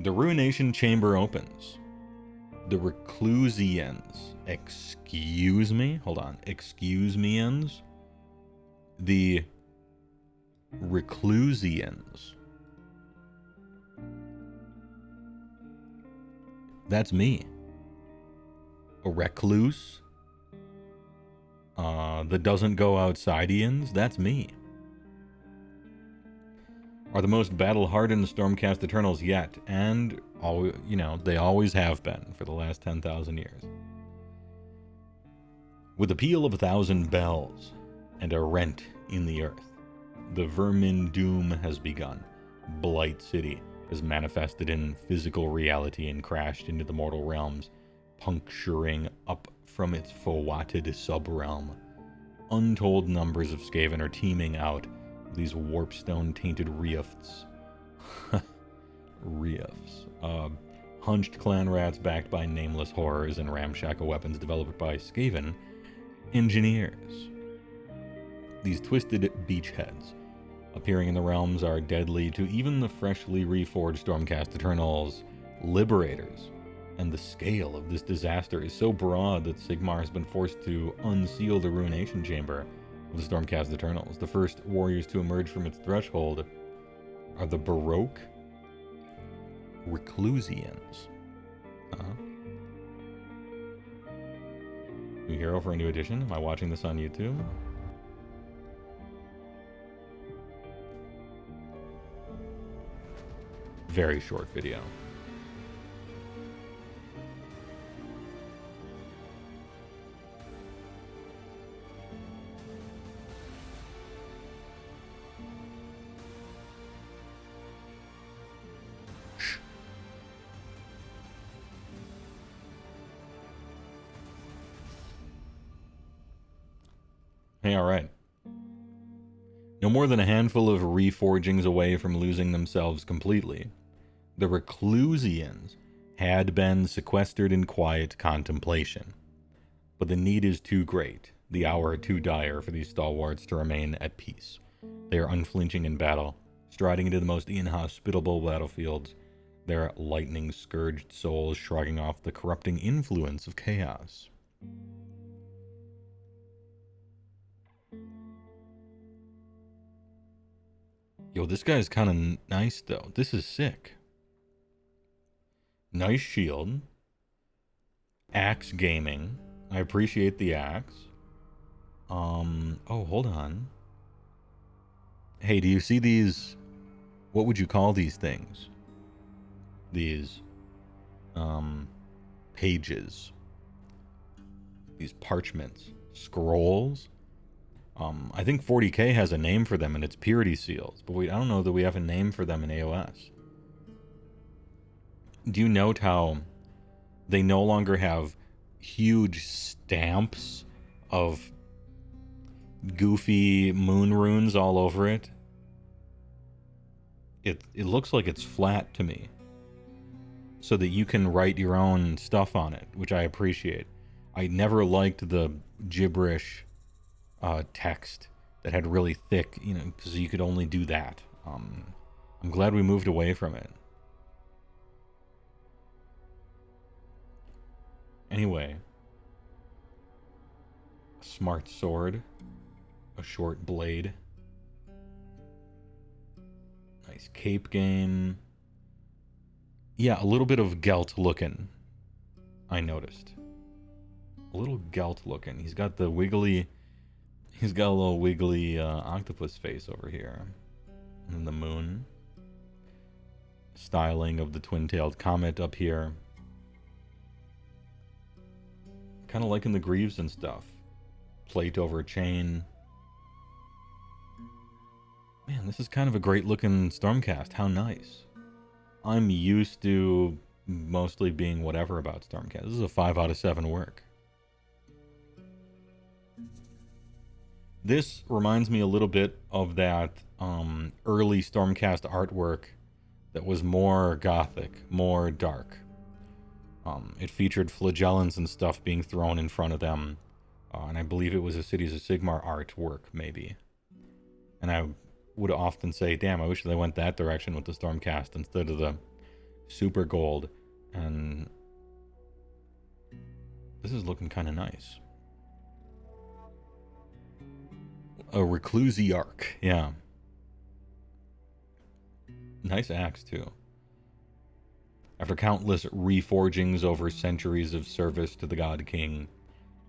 The ruination chamber opens. The reclusians. Excuse me? Hold on. Excuse me-ens? The reclusians. That's me. A recluse. That doesn't go outside-ians. That's me. Are the most battle-hardened Stormcast Eternals yet, and they always have been for the last 10,000 years. With the peal of 1,000 bells and a rent in the earth, the vermin doom has begun. Blight City has manifested in physical reality and crashed into the mortal realms, puncturing up from its foetid sub-realm. Untold numbers of Skaven are teeming out of these warpstone-tainted rifts. Rifts. Hunched clan rats backed by nameless horrors and ramshackle weapons developed by Skaven engineers. These twisted beachheads appearing in the realms are deadly to even the freshly reforged Stormcast Eternals liberators. And the scale of this disaster is so broad that Sigmar has been forced to unseal the ruination chamber of the Stormcast Eternals. The first warriors to emerge from its threshold are the Baroque Reclusians. New hero for a new edition. Am I watching this on YouTube? Very short video. Hey, alright. No more than a handful of reforgings away from losing themselves completely, the Reclusians had been sequestered in quiet contemplation. But the need is too great, the hour too dire for these stalwarts to remain at peace. They are unflinching in battle, striding into the most inhospitable battlefields, their lightning-scourged souls shrugging off the corrupting influence of chaos. Yo, this guy's kind of nice, though. This is sick. Nice shield. Axe gaming. I appreciate the axe. Oh, hold on. Hey, do you see these? What would you call these things? These, pages. These parchments. Scrolls. I think 40K has a name for them, and it's purity seals. But I don't know that we have a name for them in AOS. Do you note how they no longer have huge stamps of goofy moon runes all over it? It looks like it's flat to me, so that you can write your own stuff on it, which I appreciate. I never liked the gibberish text that had really thick, because you could only do that. I'm glad we moved away from it. Anyway, a smart sword, a short blade, nice cape game. Yeah, a little bit of Gelt looking, I noticed. A little Gelt looking. He's got a little wiggly octopus face over here. And then the moon. Styling of the twin-tailed comet up here. Kind of liking the greaves and stuff. Plate over chain. Man, this is kind of a great looking Stormcast. How nice. I'm used to mostly being whatever about Stormcast. This is a 5 out of 7 work. This reminds me a little bit of that early Stormcast artwork that was more gothic, more dark. It featured flagellants and stuff being thrown in front of them. And I believe it was a Cities of Sigmar artwork, maybe. And I would often say, damn, I wish they went that direction with the Stormcast instead of the super gold, and this is looking kind of nice. A Reclusiarch, yeah. Nice axe, too. After countless reforgings over centuries of service to the God King,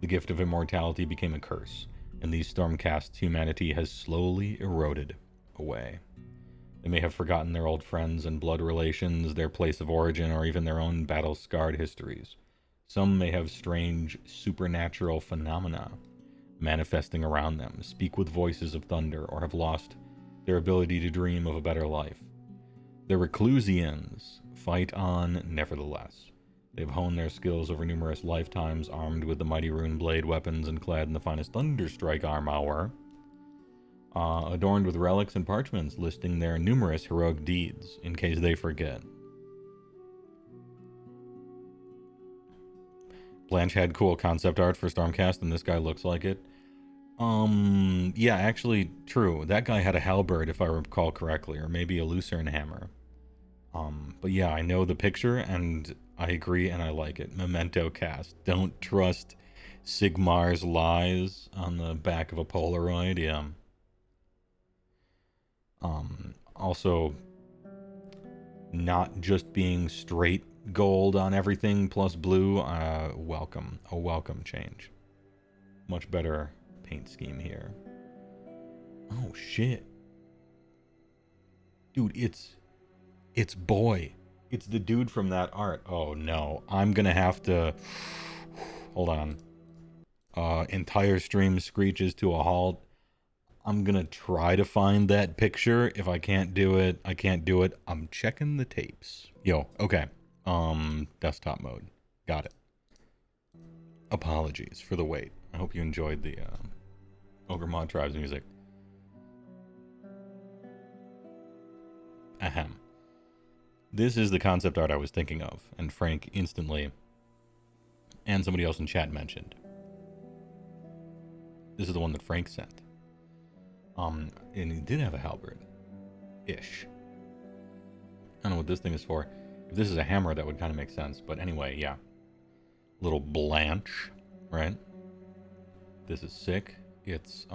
the gift of immortality became a curse, and these Stormcast's humanity has slowly eroded away. They may have forgotten their old friends and blood relations, their place of origin, or even their own battle-scarred histories. Some may have strange, supernatural phenomena manifesting around them, speak with voices of thunder, or have lost their ability to dream of a better life. The Reclusians fight on nevertheless. They've honed their skills over numerous lifetimes, armed with the mighty rune blade weapons and clad in the finest Thunderstrike armor, adorned with relics and parchments listing their numerous heroic deeds, in case they forget. Blanche had cool concept art for Stormcast, and this guy looks like it. Yeah, actually, true. That guy had a halberd, if I recall correctly, or maybe a lucerne hammer. But yeah, I know the picture, and I agree, and I like it. Memento cast. Don't trust Sigmar's lies on the back of a Polaroid, yeah. Also, not just being straight gold on everything plus blue, welcome. A welcome change. Much better paint scheme here. Oh shit. Dude, it's boy. It's the dude from that art. Oh no. I'm gonna have to hold on. Entire stream screeches to a halt. I'm gonna try to find that picture. If I can't do it, I can't do it. I'm checking the tapes. Yo, okay. Desktop mode. Got it. Apologies for the wait. I hope you enjoyed the Ogre Mod Tribe's music. Ahem. This is the concept art I was thinking of, and Frank instantly, and somebody else in chat mentioned. This is the one that Frank sent. And he did have a halberd. Ish. I don't know what this thing is for. If this is a hammer, that would kind of make sense. But anyway, yeah. Little Blanche, right? This is sick. It's,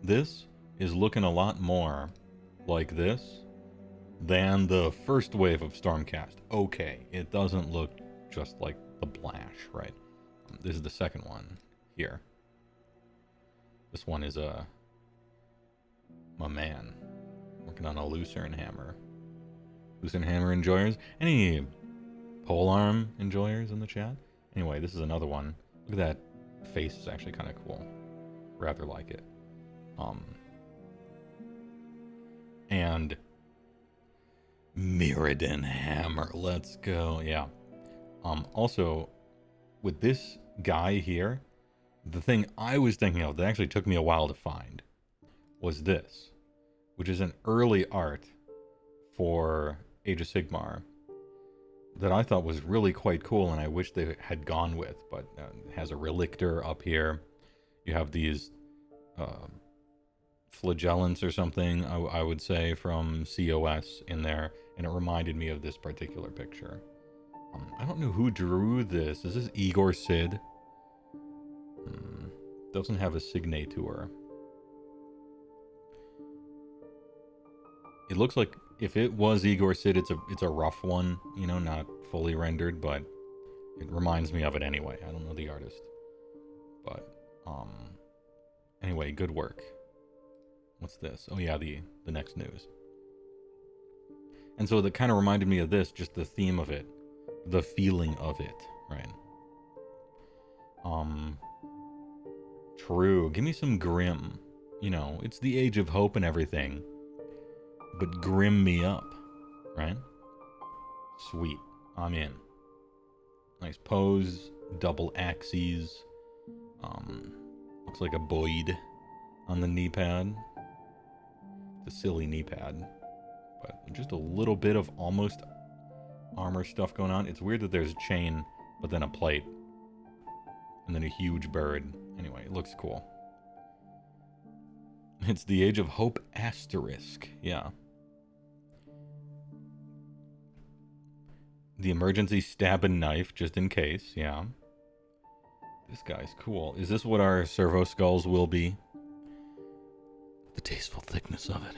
this is looking a lot more like this than the first wave of Stormcast. Okay, it doesn't look just like the Blanche, right? This is the second one here. This one is my man working on a lucerne hammer. Lucerne hammer enjoyers? Any polearm enjoyers in the chat? Anyway, this is another one. Look at that face, is actually kind of cool. Rather like it. And Mirrodin hammer. Let's go. Yeah. Also, with this guy here, the thing I was thinking of that actually took me a while to find was this, which is an early art for Age of Sigmar that I thought was really quite cool, and I wish they had gone with, but it has a relictor up here. You have these flagellants or something, I would say, from COS in there, and it reminded me of this particular picture. I don't know who drew this. Is this Igor Sid? Doesn't have a signature. It looks like if it was Igor Sid, it's a rough one, you know, not fully rendered, but it reminds me of it anyway. I don't know the artist, but anyway, good work. What's this? Oh yeah, the next news. And so that kind of reminded me of this, just the theme of it, the feeling of it, right? True. Give me some grim. You know, it's the age of hope and everything, but grim me up, right? Sweet. I'm in. Nice pose, double axes. Looks like a Boyd on the knee pad. It's a silly knee pad, but just a little bit of almost armor stuff going on. It's weird that there's a chain, but then a plate, and then a huge bird. Anyway, it looks cool. It's the Age of Hope asterisk. Yeah. The emergency stabbing knife, just in case, yeah. This guy's cool. Is this what our servo skulls will be? The tasteful thickness of it.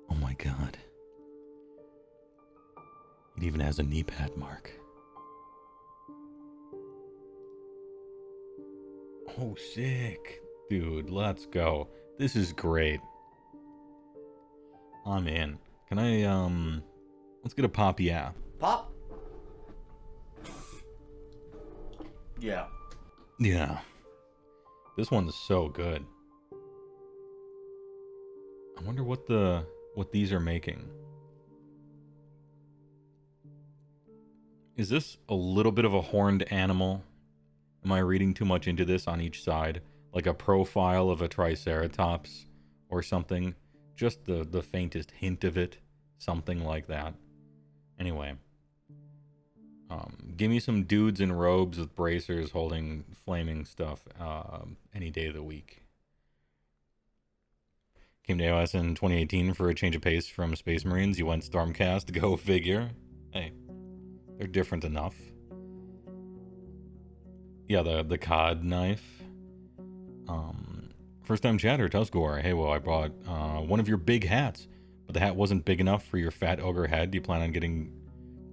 Oh my god. It even has a knee pad mark. Oh, sick. Dude, let's go. This is great. I'm in. Can I, let's get a pop, yeah. Pop? Yeah. Yeah. This one's so good. I wonder what these are making. Is this a little bit of a horned animal? Am I reading too much into this on each side? Like a profile of a triceratops or something? Just the faintest hint of it. Something like that. Anyway. Give me some dudes in robes with bracers holding flaming stuff any day of the week. Came to AOS in 2018 for a change of pace from Space Marines. You went Stormcast, go figure. Hey, they're different enough. Yeah, the COD knife. First time chatter, Tusgore. Hey, well, I bought one of your big hats, but the hat wasn't big enough for your fat ogre head. Do you plan on getting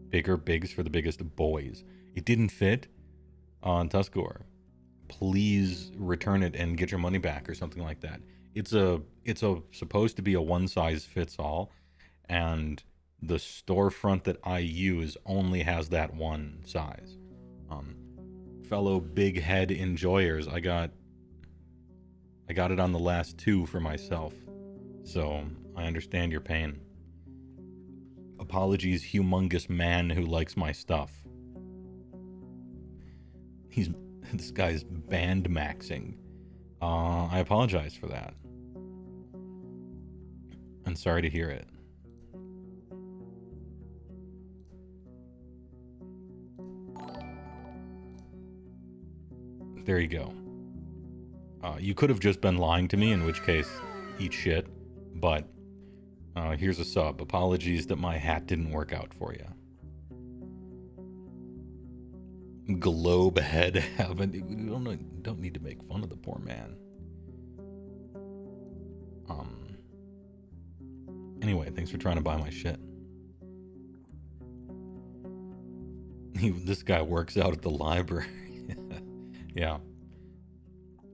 bigger bigs for the biggest boys? It didn't fit on Tusgore. Please return it and get your money back or something like that. It's supposed to be a one size fits all, and the storefront that I use only has that one size. Fellow big head enjoyers, I got it on the last two for myself, so I understand your pain. Apologies, humongous man who likes my stuff. This guy's band maxing. I apologize for that. I'm sorry to hear it. There you go. You could have just been lying to me, in which case, eat shit. But here's a sub. Apologies that my hat didn't work out for you. Globe head haven't. Don't need to make fun of the poor man. Anyway, thanks for trying to buy my shit. This guy works out at the library. Yeah.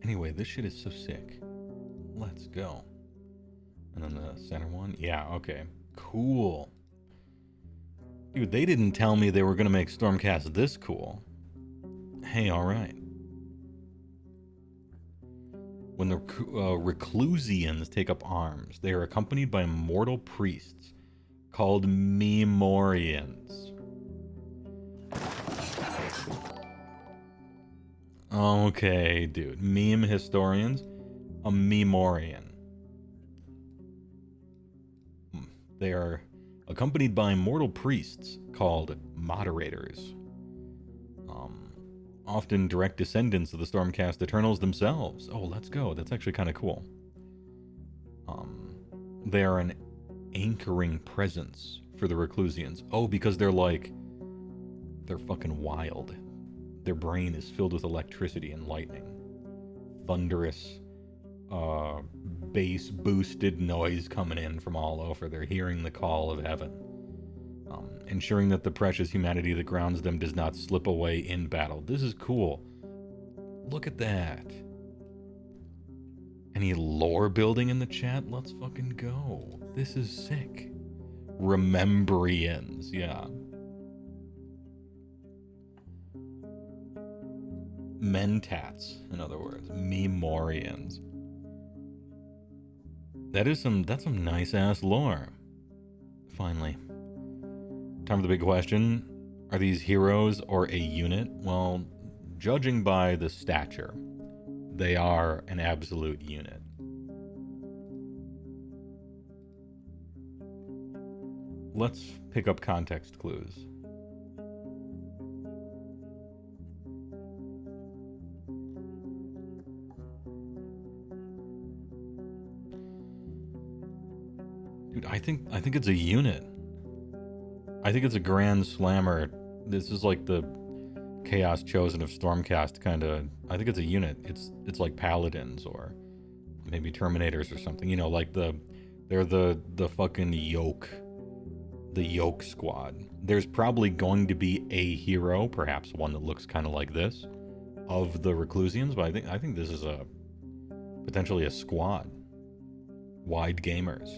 Anyway, this shit is so sick. Let's go. And then the center one. Yeah, okay. Cool. Dude, they didn't tell me they were going to make Stormcast this cool. Hey, alright. When the Reclusians take up arms, they are accompanied by mortal priests called Memorians. Okay, dude. Meme historians. A Memorian. They are accompanied by mortal priests called moderators. Often direct descendants of the Stormcast Eternals themselves. Oh, let's go. That's actually kind of cool. They are an anchoring presence for the Reclusians. Oh, because they're fucking wild. Their brain is filled with electricity and lightning. Thunderous, bass boosted noise coming in from all over. They're hearing the call of heaven. Ensuring that the precious humanity that grounds them does not slip away in battle. This is cool. Look at that. Any lore building in the chat? Let's fucking go. This is sick. Remembrians, yeah. Mentats, in other words. Memorians. That's some nice ass lore. Finally. Time for the big question. Are these heroes or a unit? Well, judging by the stature, they are an absolute unit. Let's pick up context clues. Dude, I think it's a unit. I think it's a Grand Slammer. This is like the Chaos Chosen of Stormcast kind of. I think it's a unit. It's like Paladins or maybe Terminators or something. You know, like they're the fucking yoke. The yoke squad. There's probably going to be a hero, perhaps one that looks kind of like this, of the Reclusians, but I think this is potentially a squad. Wide Gamers.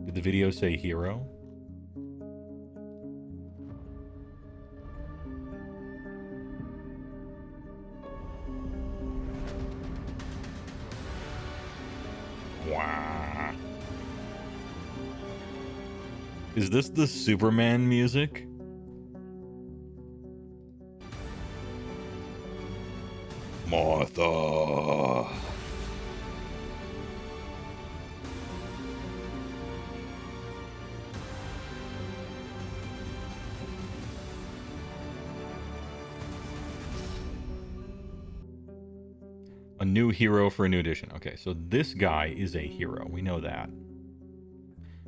Did the video say hero? Wow. Is this the Superman music? Martha. A new hero for a new edition. Okay, so this guy is a hero. We know that.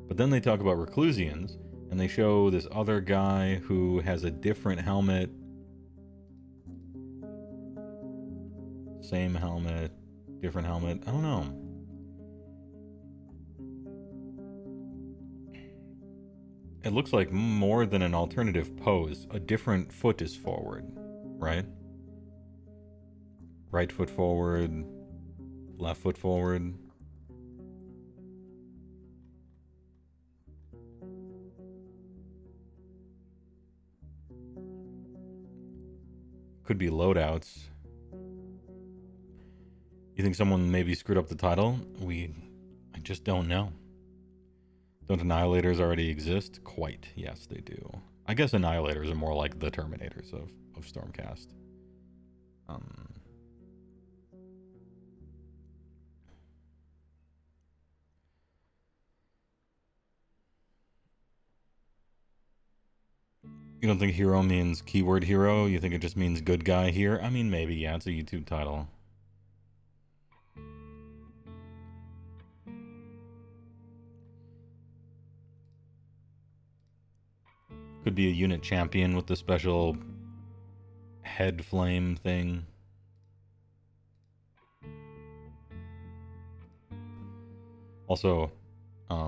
But then they talk about Reclusians, and they show this other guy who has a different helmet. Same helmet, different helmet. I don't know. It looks like more than an alternative pose. A different foot is forward, right? Right foot forward, left foot forward. Could be loadouts. You think someone maybe screwed up the title? I just don't know. Don't Annihilators already exist? Quite, yes they do. I guess Annihilators are more like the Terminators of Stormcast. You don't think hero means keyword hero? You think it just means good guy here? I mean, maybe, yeah, it's a YouTube title. Could be a unit champion with the special head flame thing. Also,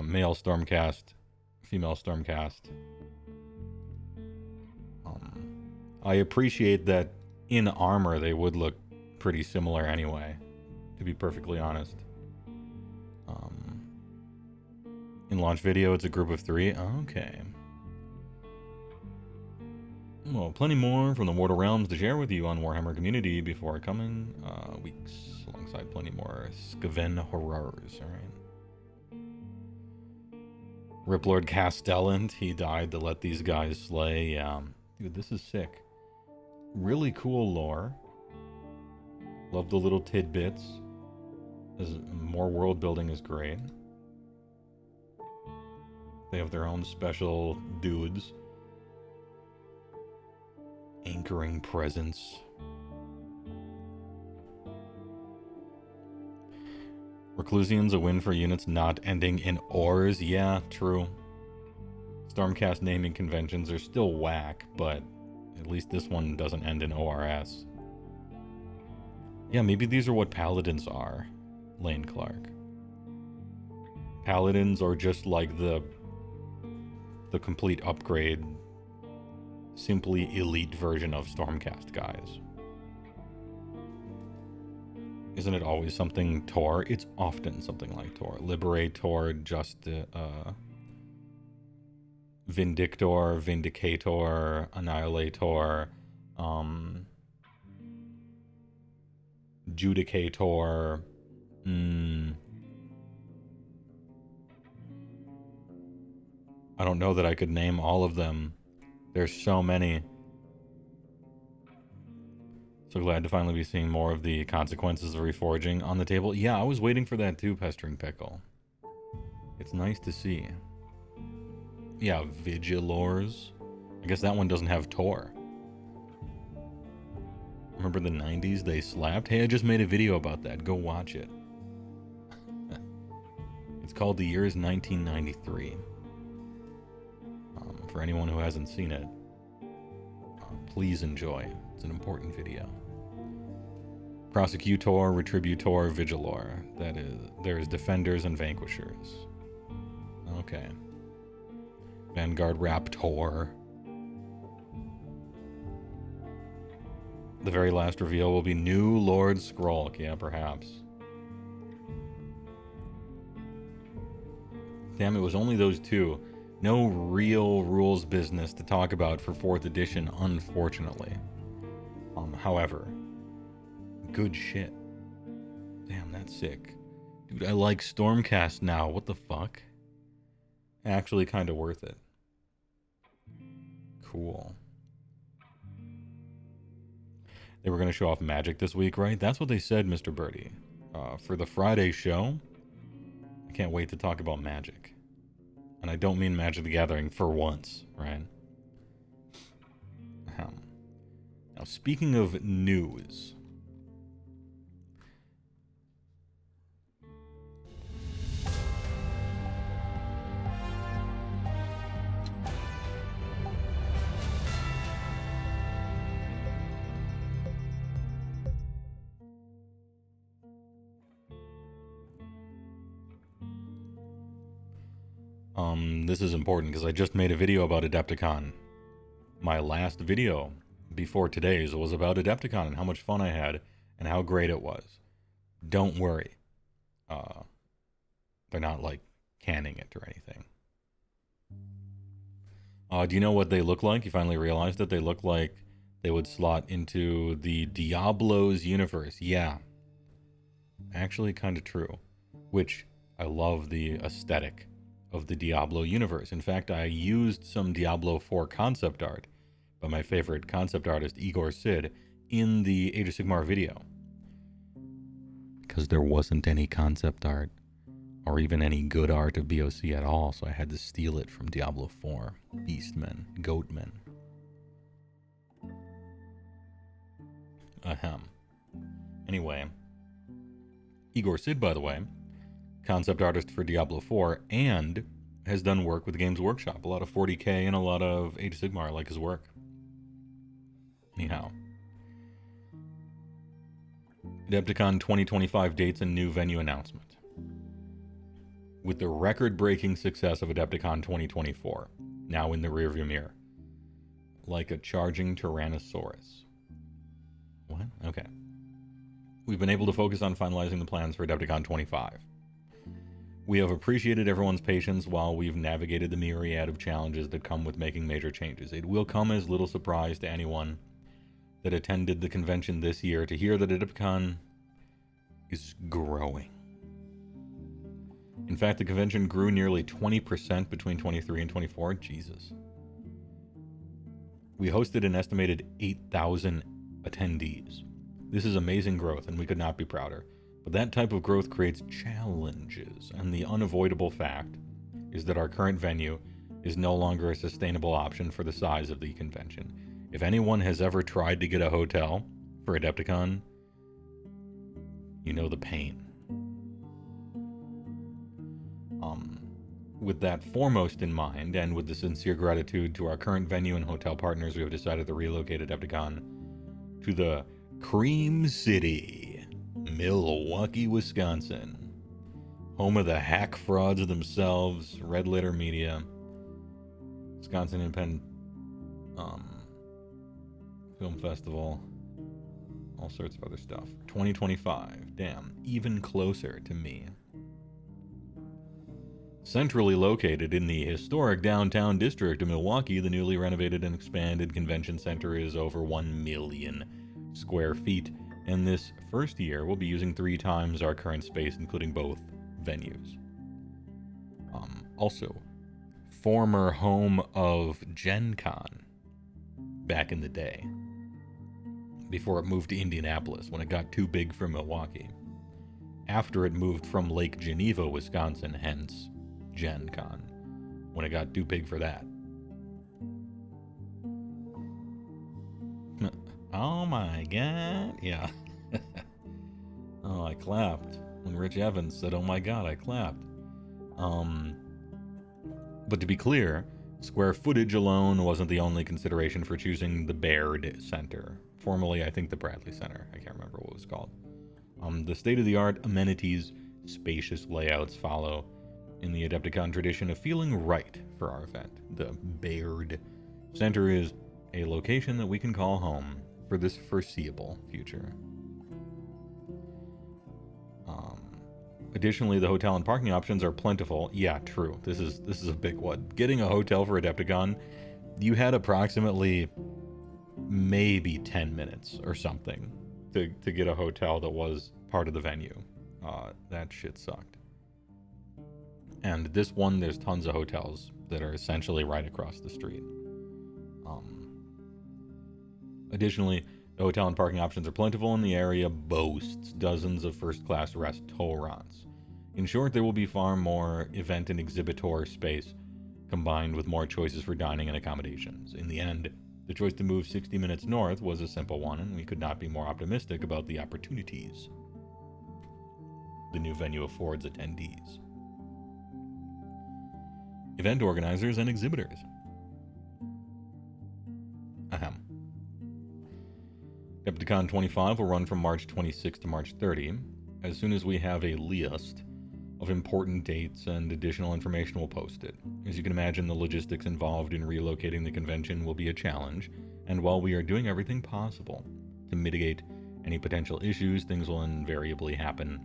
male Stormcast, female Stormcast. I appreciate that in armor they would look pretty similar anyway, to be perfectly honest. In launch video, it's a group of 3. Okay. Well, plenty more from the Mortal Realms to share with you on Warhammer Community before coming weeks, alongside plenty more Skaven horrors, alright? Riplord Castellant, he died to let these guys slay, Dude, this is sick. Really cool lore. Love the little tidbits. More world building is great. They have their own special dudes. Anchoring presence. Reclusians, a win for units not ending in ors. Yeah, true. Stormcast naming conventions are still whack, but at least this one doesn't end in ORS. Yeah, maybe these are what Paladins are, Lane Clark. Paladins are just like the complete upgrade, simply elite version of Stormcast guys. Isn't it always something Tor? It's often something like Tor. Liberator, Vindictor, Vindicator, Annihilator, Judicator, I don't know that I could name all of them. There's so many. So glad to finally be seeing more of the consequences of reforging on the table. Yeah, I was waiting for that too, Pestering Pickle. It's nice to see. Yeah, Vigilors. I guess that one doesn't have Tor. Remember the 90s they slapped? Hey, I just made a video about that. Go watch it. It's called The Year is 1993. For anyone who hasn't seen it, please enjoy. It's an important video. Prosecutor, Retributor, Vigilor. That is, there's Defenders and Vanquishers. Okay. Vanguard Raptor. The very last reveal will be new Lord Skrulk. Yeah, perhaps. Damn, it was only those two. No real rules business to talk about for 4th edition, unfortunately. However, good shit. Damn, that's sick. Dude, I like Stormcast now. What the fuck? Actually kind of worth it. Cool. They were going to show off magic this week, right? That's what they said, Mr. Birdie. For the Friday show, I can't wait to talk about magic. And I don't mean Magic the Gathering for once, right? Now, speaking of news... this is important because I just made a video about Adepticon. My last video before today's was about Adepticon and how much fun I had and how great it was. Don't worry. They're not like canning it or anything. Do you know what they look like? You finally realized that they look like they would slot into the Diablo's universe. Yeah. Actually kind of true. Which I love the aesthetic of the Diablo universe. In fact, I used some Diablo 4 concept art by my favorite concept artist, Igor Sid, in the Age of Sigmar video. Because there wasn't any concept art, or even any good art of BOC at all, so I had to steal it from Diablo 4. Beastmen, Goatmen. Ahem. Anyway, Igor Sid, by the way, concept artist for Diablo 4, and has done work with Games Workshop. A lot of 40k and a lot of Age of Sigmar. I like his work. Anyhow. Adepticon 2025 dates and new venue announcement. With the record-breaking success of Adepticon 2024, now in the rearview mirror. Like a charging Tyrannosaurus. What? Okay. We've been able to focus on finalizing the plans for Adepticon 25. We have appreciated everyone's patience while we've navigated the myriad of challenges that come with making major changes. It will come as little surprise to anyone that attended the convention this year to hear that Adepticon is growing. In fact, the convention grew nearly 20% between 23 and 24. Jesus. We hosted an estimated 8,000 attendees. This is amazing growth, and we could not be prouder. But that type of growth creates challenges, and the unavoidable fact is that our current venue is no longer a sustainable option for the size of the convention. If anyone has ever tried to get a hotel for Adepticon, you know the pain. With that foremost in mind, and with the sincere gratitude to our current venue and hotel partners, we have decided to relocate Adepticon to the Cream City, Milwaukee, Wisconsin, home of the hack frauds themselves, Red Letter Media, Wisconsin Independent Film Festival, all sorts of other stuff. 2025, damn, even closer to me. Centrally located in the historic downtown district of Milwaukee, the newly renovated and expanded convention center is over 1 million square feet, and this first year we'll be using 3 times our current space, including both venues. Also, former home of Gen Con back in the day, before it moved to Indianapolis when it got too big for Milwaukee. After it moved from Lake Geneva, Wisconsin, hence Gen Con, when it got too big for that. Oh my god, yeah. Oh, I clapped when Rich Evans said, oh my god, I clapped. But to be clear, Square footage alone wasn't the only consideration for choosing the Baird Center. Formerly, I think, the Bradley Center. I can't remember what it was called. The state-of-the-art amenities, spacious layouts follow in the Adepticon tradition of feeling right for our event. The Baird Center is a location that we can call home for this foreseeable future. Additionally, the hotel and parking options are plentiful. Yeah, true. This is a big one. Getting a hotel for Adepticon, you had approximately maybe 10 minutes or something to get a hotel that was part of the venue. That shit sucked. And this one, there's tons of hotels that are essentially right across the street. Additionally, the hotel and parking options are plentiful, and the area boasts dozens of first-class restaurants. In short, there will be far more event and exhibitor space, combined with more choices for dining and accommodations. In the end, the choice to move 60 minutes north was a simple one, and we could not be more optimistic about the opportunities the new venue affords attendees, event organizers, and exhibitors. Ahem. Adepticon 25 will run from March 26 to March 30. As soon as we have a list of important dates and additional information, we'll post it. As you can imagine, the logistics involved in relocating the convention will be a challenge, and while we are doing everything possible to mitigate any potential issues, things will invariably happen,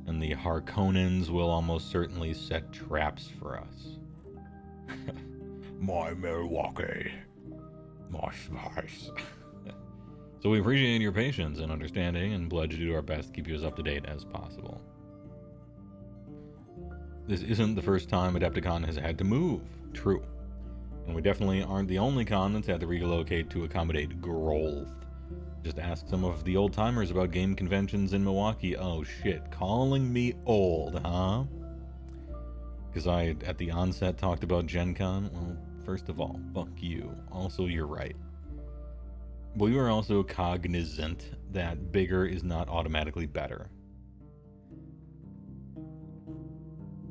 and the Harkonnens will almost certainly set traps for us. My Milwaukee. My spice. So we appreciate your patience and understanding and pledge to do our best to keep you as up to date as possible. This isn't the first time Adepticon has had to move. True. And we definitely aren't the only con that's had to relocate to accommodate growth. Just ask some of the old timers about game conventions in Milwaukee. Oh shit, calling me old, huh? Because I, at the onset, talked about Gen Con. Well, first of all, fuck you. Also, you're right. But we were also cognizant that bigger is not automatically better.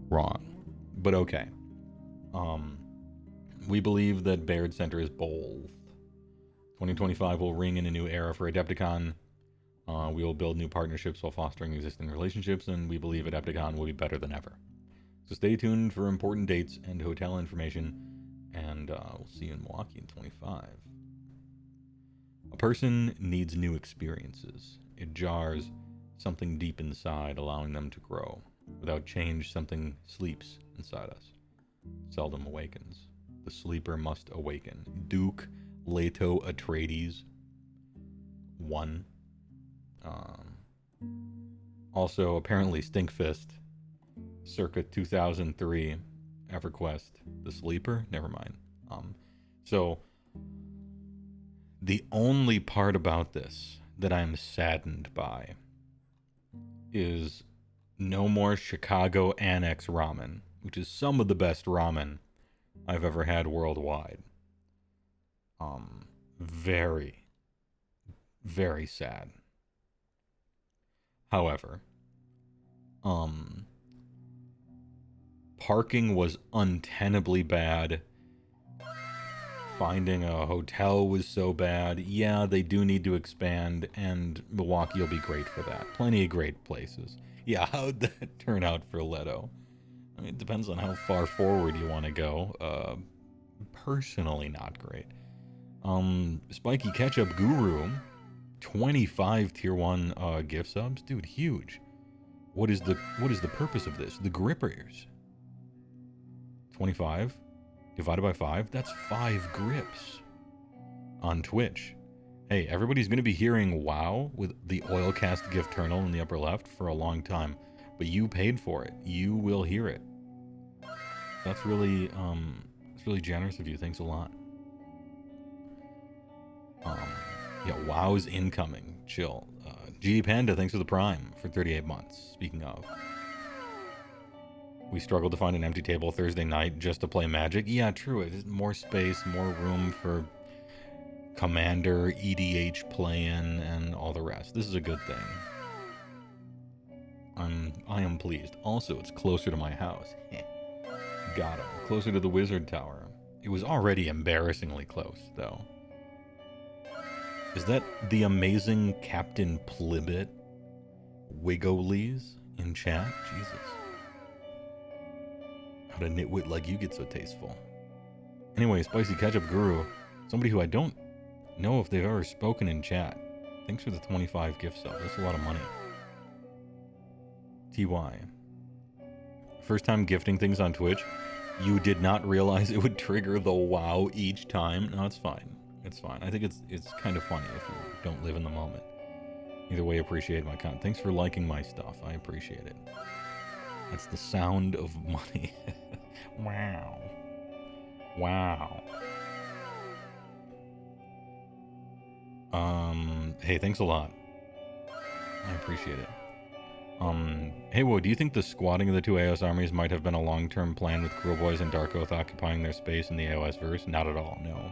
Wrong. But okay. We believe that Baird Center is bold. 2025 will ring in a new era for Adepticon. We will build new partnerships while fostering existing relationships, and we believe Adepticon will be better than ever. So stay tuned for important dates and hotel information, and we'll see you in Milwaukee in 25. A person needs new experiences. It jars something deep inside, allowing them to grow. Without change, something sleeps inside us. Seldom awakens. The sleeper must awaken. Duke Leto Atreides 1. Also, apparently Stinkfist, circa 2003, EverQuest, The Sleeper? Never mind. So, the only part about this that I'm saddened by is no more Chicago Annex ramen, which is some of the best ramen I've ever had worldwide. Very, very sad. However, parking was untenably bad. Finding a hotel was so bad. Yeah, they do need to expand, and Milwaukee will be great for that. Plenty of great places. Yeah, how'd that turn out for Leto? I mean, it depends on how far forward you want to go. Personally, not great. Spiky Ketchup Guru, 25 tier 1 gift subs. Dude, huge. What is the purpose of this? The grippers. 25 divided by 5, that's 5 grips on Twitch. Hey, everybody's going to be hearing WoW with the Oilcast gift journal in the upper left for a long time, but you paid for it. You will hear it. That's really generous of you. Thanks a lot. Yeah, WoW's incoming. Chill. G Panda, thanks for the Prime for 38 months. Speaking of, we struggled to find an empty table Thursday night just to play Magic. Yeah, true. It is more space, more room for Commander, EDH play-in, and all the rest. This is a good thing. I am pleased. Also, it's closer to my house. Got him. Closer to the Wizard Tower. It was already embarrassingly close, though. Is that the amazing Captain Plibbit Wigolies in chat? Jesus. How'd a nitwit like you get so tasteful? Anyway, Spicy Ketchup Guru, somebody who I don't know if they've ever spoken in chat. Thanks for the 25 gift sub. That's a lot of money. TY. First time gifting things on Twitch. You did not realize it would trigger the wow each time. No, it's fine. It's fine. I think it's kind of funny if you don't live in the moment. Either way, appreciate my content. Thanks for liking my stuff. I appreciate it. That's the sound of money. Wow. Wow. Hey, thanks a lot. I appreciate it. Heywoah, do you think the squatting of the two AOS armies might have been a long-term plan with Cruel Boys and Dark Oath occupying their space in the AOS verse? Not at all, no.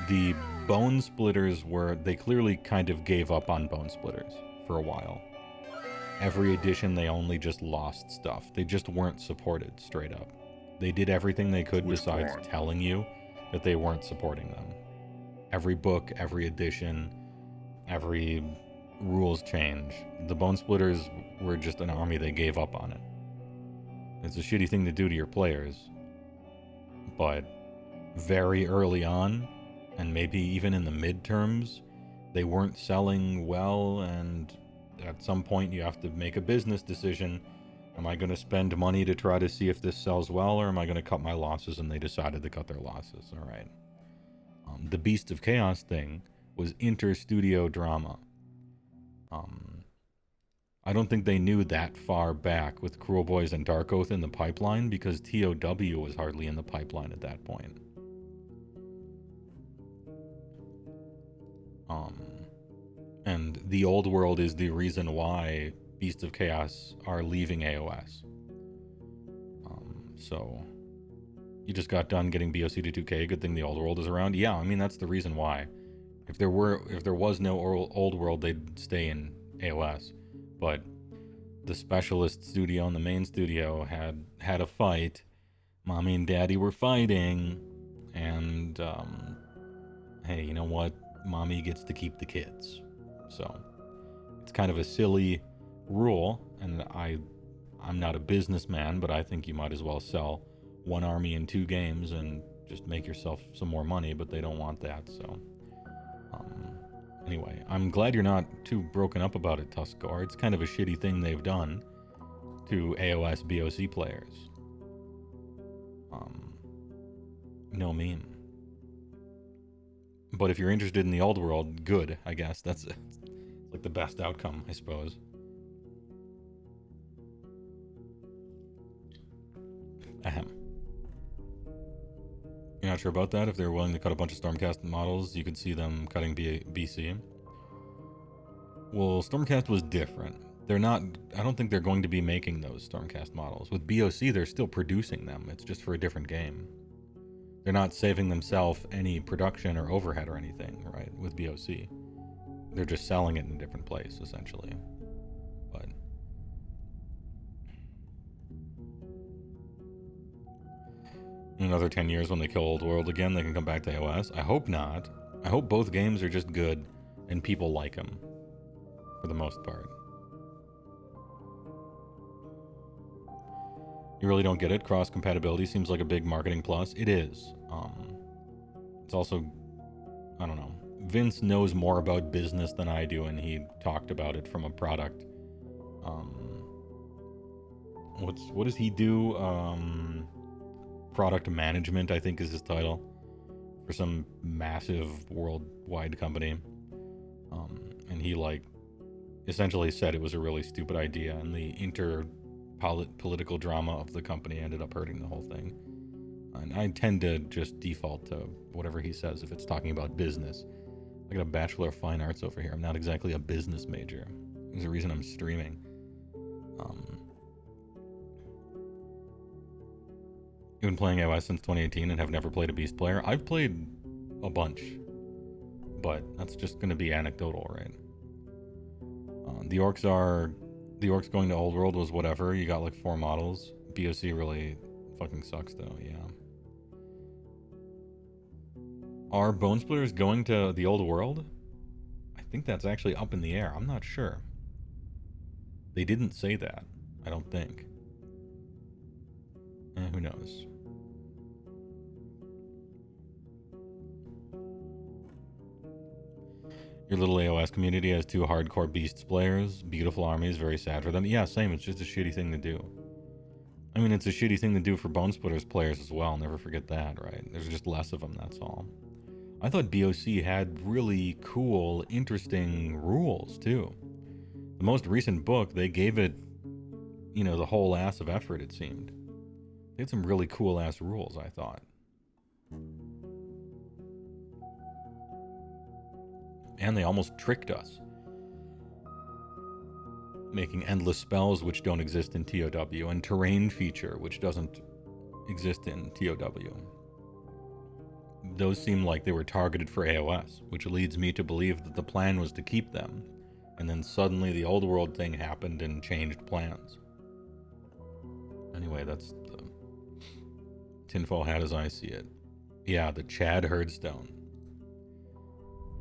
The Bone Splitters they clearly kind of gave up on Bone Splitters for a while. Every edition, they only just lost stuff. They just weren't supported, straight up. They did everything they could besides telling you that they weren't supporting them. Every book, every edition, every rules change. The Bone Splitters were just an army. They gave up on it. It's a shitty thing to do to your players. But very early on, and maybe even in the midterms, they weren't selling well, and at some point you have to make a business decision. Am I going to spend money to try to see if this sells well, or am I going to cut my losses? And they decided to cut their losses. All right. The Beast of Chaos thing was inter-studio drama. I don't think they knew that far back with Cruel Boys and Dark Oath in the pipeline, because TOW was hardly in the pipeline at that point. And the old world is the reason why Beasts of Chaos are leaving AOS. So you just got done getting BOC to 2K. Good thing the old world is around. Yeah, I mean, that's the reason why. If there was no old world, they'd stay in AOS. But the specialist studio and the main studio had a fight. Mommy and Daddy were fighting, and hey, you know what? Mommy gets to keep the kids. So it's kind of a silly rule, and I'm not a businessman, but I think you might as well sell one army in 2 games and just make yourself some more money, but they don't want that. So anyway, I'm glad you're not too broken up about it, Tuskar. It's kind of a shitty thing they've done to AOS BOC players. No meme. But if you're interested in the old world, good, I guess. That's like the best outcome, I suppose. Ahem. You're not sure about that? If they're willing to cut a bunch of Stormcast models, you could see them cutting BC. Well, Stormcast was different. They're not... I don't think they're going to be making those Stormcast models. With BOC, they're still producing them. It's just for a different game. They're not saving themselves any production or overhead or anything, right, with BOC. They're just selling it in a different place, essentially. But... in another 10 years, when they kill Old World again, they can come back to AOS. I hope not. I hope both games are just good and people like them, for the most part. You really don't get it? Cross-compatibility seems like a big marketing plus. It is. It's also, I don't know. Vince knows more about business than I do, and he talked about it from a product. What does he do? Product management, I think, is his title, for some massive worldwide company. And he, like, essentially said it was a really stupid idea, and the political drama of the company ended up hurting the whole thing. And I tend to just default to whatever he says if it's talking about business. I got a Bachelor of Fine Arts over here. I'm not exactly a business major. There's a reason I'm streaming. You've been playing AOS since 2018 and have never played a Beast player? I've played a bunch, but that's just going to be anecdotal, right? The orcs going to Old World was whatever. You got like 4 models. BOC really Fucking sucks though, yeah. Are Bone Splitters going to the old world? I think that's actually up in the air. I'm not sure. They didn't say that, I don't think. Who knows? Your little AOS community has 2 hardcore beasts players. Beautiful armies, very sad for them. Yeah, same. It's just a shitty thing to do. I mean, it's a shitty thing to do for Bone Splitters players as well. Never forget that, right? There's just less of them, that's all. I thought BOC had really cool, interesting rules, too. The most recent book, they gave it, you know, the whole ass of effort, it seemed. They had some really cool-ass rules, I thought. And they almost tricked us, making endless spells which don't exist in TOW, and terrain feature which doesn't exist in TOW. Those seem like they were targeted for AOS, which leads me to believe that the plan was to keep them, and then suddenly the old world thing happened and changed plans. Anyway, that's the tinfoil hat as I see it. Yeah, the Chad Herdstone.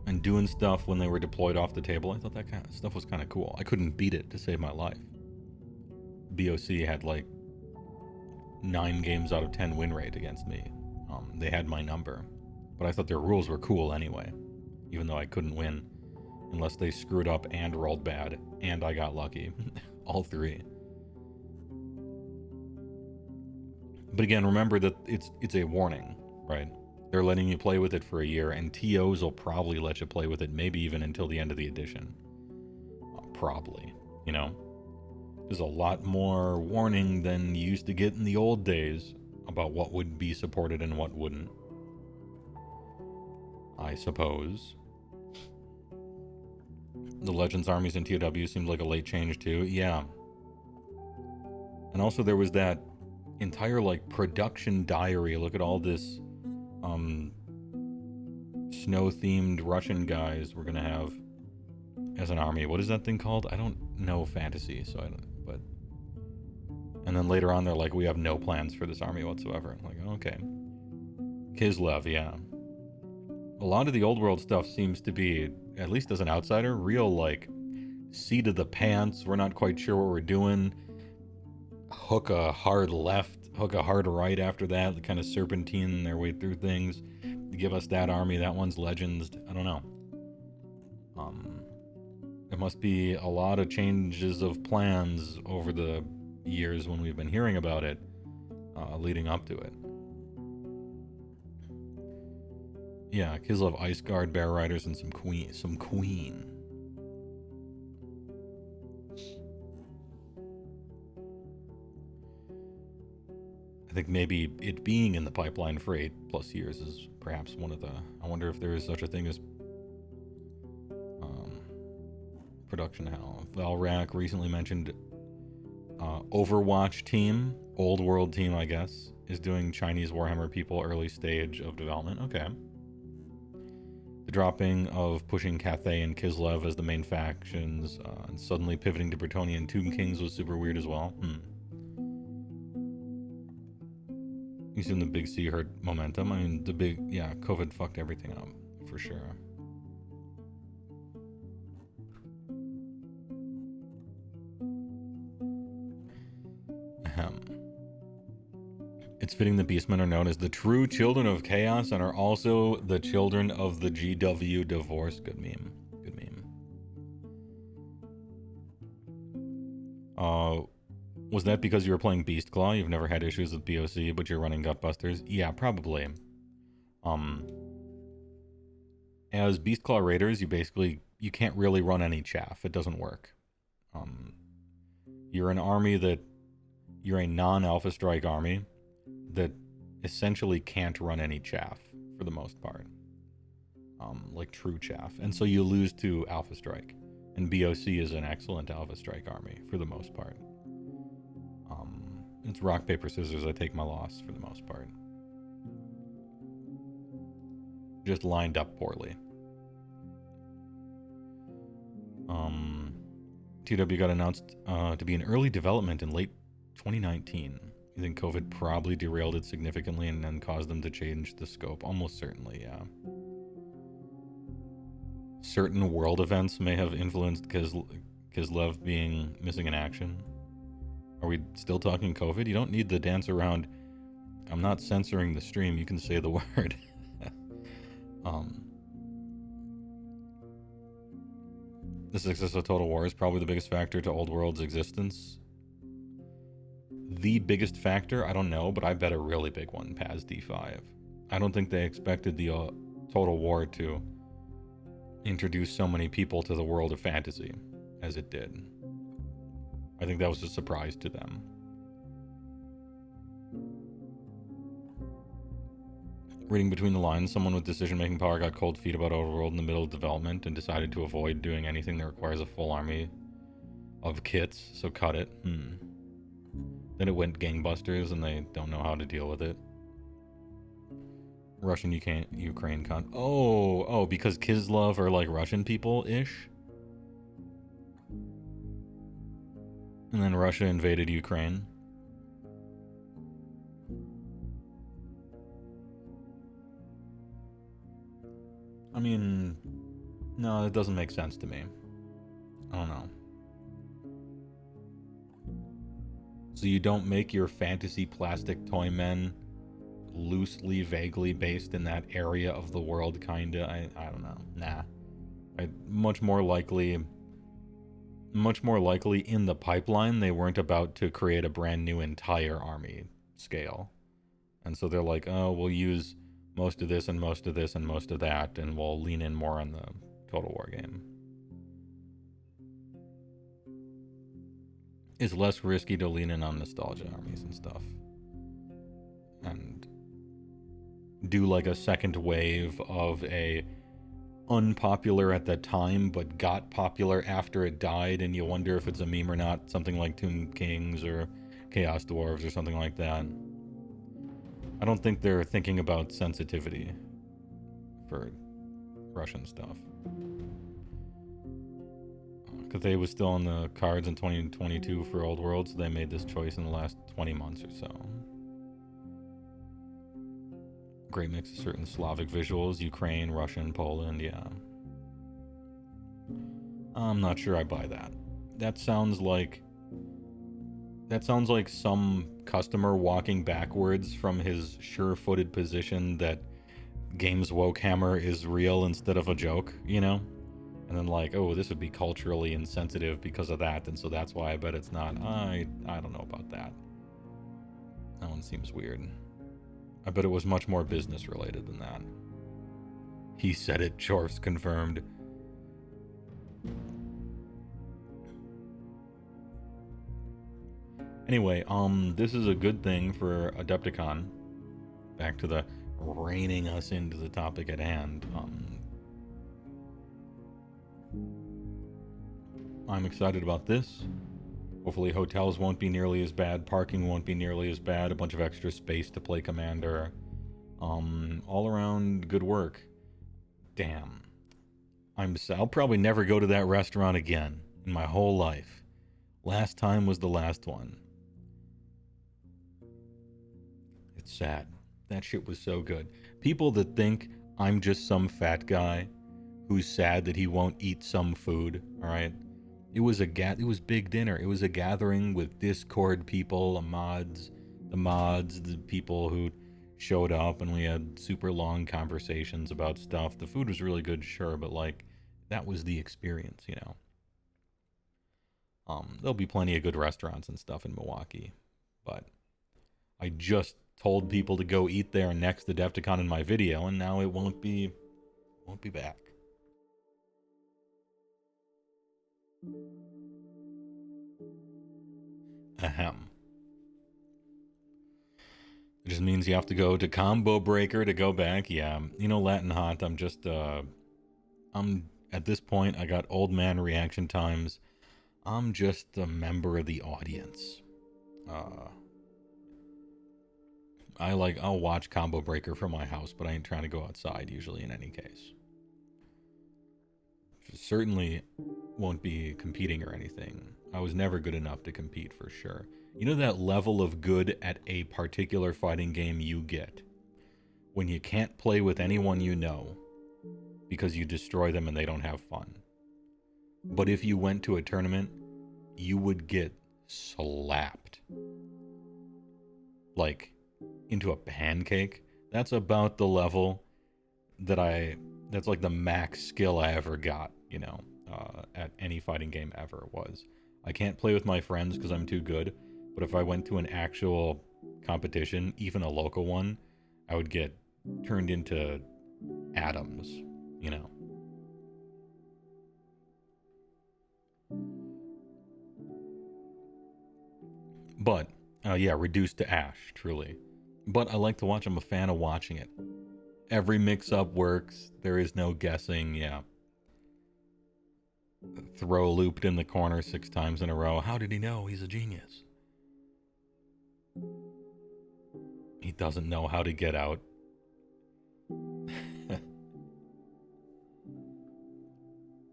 And doing stuff when they were deployed off the table, I thought that kind of stuff was kind of cool. I couldn't beat it to save my life. BOC had like 9 games out of 10 win rate against me. They had my number. But I thought their rules were cool anyway, even though I couldn't win unless they screwed up and rolled bad, and I got lucky. All 3. But again, remember that it's a warning, right? They're letting you play with it for a year, and TOs will probably let you play with it maybe even until the end of the edition. Probably, you know? There's a lot more warning than you used to get in the old days about what would be supported and what wouldn't. I suppose. The Legends armies in TOW seemed like a late change too. Yeah. And also there was that entire like production diary. Look at all this snow-themed Russian guys we're gonna have as an army. What is that thing called? I don't know fantasy, so I don't, but... And then later on they're like, we have no plans for this army whatsoever. I'm like, okay. Kislev, yeah. A lot of the old world stuff seems to be, at least as an outsider, real like seat of the pants. We're not quite sure what we're doing. Hook a hard left, hook a hard right after that, kind of serpentine their way through things. Give us that army, that one's Legends. I don't know. There must be a lot of changes of plans over the years when we've been hearing about it, leading up to it. Yeah, Kislev Ice Guard, Bear Riders, and some Queen. I think maybe it being in the pipeline for 8+ years is perhaps one of the... I wonder if there is such a thing as production hell. Valrak recently mentioned Overwatch team, old world team I guess, is doing Chinese Warhammer people early stage of development. Okay. The dropping of pushing Cathay and Kislev as the main factions, and suddenly pivoting to Bretonnia and Tomb Kings was super weird as well. You seen the big C herd momentum? I mean, COVID fucked everything up, for sure. Ahem. It's fitting the Beastmen are known as the true children of chaos and are also the children of the GW divorce. Good meme. Good meme. Was that because you were playing Beastclaw? You've never had issues with BOC, but you're running Gutbusters? Yeah, probably. As Beastclaw Raiders, you can't really run any chaff. It doesn't work. You're an army you're a non-Alpha Strike army that essentially can't run any chaff for the most part. Like true chaff. And so you lose to Alpha Strike. And BOC is an excellent Alpha Strike army for the most part. It's rock, paper, scissors. I take my loss for the most part. Just lined up poorly. TW got announced to be in early development in late 2019. You think COVID probably derailed it significantly and then caused them to change the scope? Almost certainly, yeah. Certain world events may have influenced Kislev being missing in action. Are we still talking COVID? You don't need to dance around. I'm not censoring the stream. You can say the word. The success of Total War is probably the biggest factor to Old World's existence. The biggest factor? I don't know, but I bet a really big one, Paz D5. I don't think they expected the Total War to introduce so many people to the world of fantasy as it did. I think that was a surprise to them. Reading between the lines, someone with decision-making power got cold feet about Overworld in the middle of development and decided to avoid doing anything that requires a full army of kits, so cut it. Then it went gangbusters and they don't know how to deal with it. Russian Ukraine Oh, because Kislev are like Russian people-ish? And then Russia invaded Ukraine. I mean, no, it doesn't make sense to me. I don't know. So you don't make your fantasy plastic toy men loosely, vaguely based in that area of the world, kinda? I don't know. Nah. Much more likely in the pipeline, they weren't about to create a brand new entire army scale. And so they're like, oh, we'll use most of this and most of this and most of that, and we'll lean in more on the Total War game. It's less risky to lean in on nostalgia armies and stuff. And do like a second wave of a unpopular at the time, but got popular after it died, and you wonder if it's a meme or not. Something like Tomb Kings or Chaos Dwarves or something like that. I don't think they're thinking about sensitivity for Russian stuff. Cathay was still on the cards in 2022 for Old World, so they made this choice in the last 20 months or so. Great mix of certain Slavic visuals, Ukraine, Russian, Poland, yeah. I'm not sure I buy that. That sounds like some customer walking backwards from his sure-footed position that Games Warhammer is real instead of a joke, you know? And then like, oh, this would be culturally insensitive because of that, and so that's why I bet it's not. I don't know about that. That one seems weird. I bet it was much more business related than that. He said it, Chorfs confirmed. Anyway, this is a good thing for Adepticon. Back to the reining us into the topic at hand. I'm excited about this. Hopefully hotels won't be nearly as bad, parking won't be nearly as bad, a bunch of extra space to play Commander. All around good work. Damn. I'll probably never go to that restaurant again in my whole life. Last time was the last one. It's sad. That shit was so good. People that think I'm just some fat guy who's sad that he won't eat some food, all right? It was big dinner. It was a gathering with Discord people, the people who showed up, and we had super long conversations about stuff. The food was really good, sure, but like that was the experience, you know. There'll be plenty of good restaurants and stuff in Milwaukee, but I just told people to go eat there next to Adepticon in my video, and now it won't be back. Ahem. It just means you have to go to Combo Breaker to go back. Yeah, you know, Latin Hot, I'm at this point, I got old man reaction times. I'm just a member of the audience. I'll watch Combo Breaker from my house, but I ain't trying to go outside usually in any case. Certainly won't be competing or anything. I was never good enough to compete for sure. You know that level of good at a particular fighting game you get when you can't play with anyone you know because you destroy them and they don't have fun. But if you went to a tournament, you would get slapped. Like, into a pancake. That's about the level that's like the max skill I ever got, you know, at any fighting game ever was. I can't play with my friends because I'm too good, but if I went to an actual competition, even a local one, I would get turned into atoms, you know. But, yeah, reduced to ash, truly. But I like to watch. I'm a fan of watching it. Every mix-up works. There is no guessing, yeah. Throw looped in the corner 6 times in a row. How did he know? He's a genius. He doesn't know how to get out.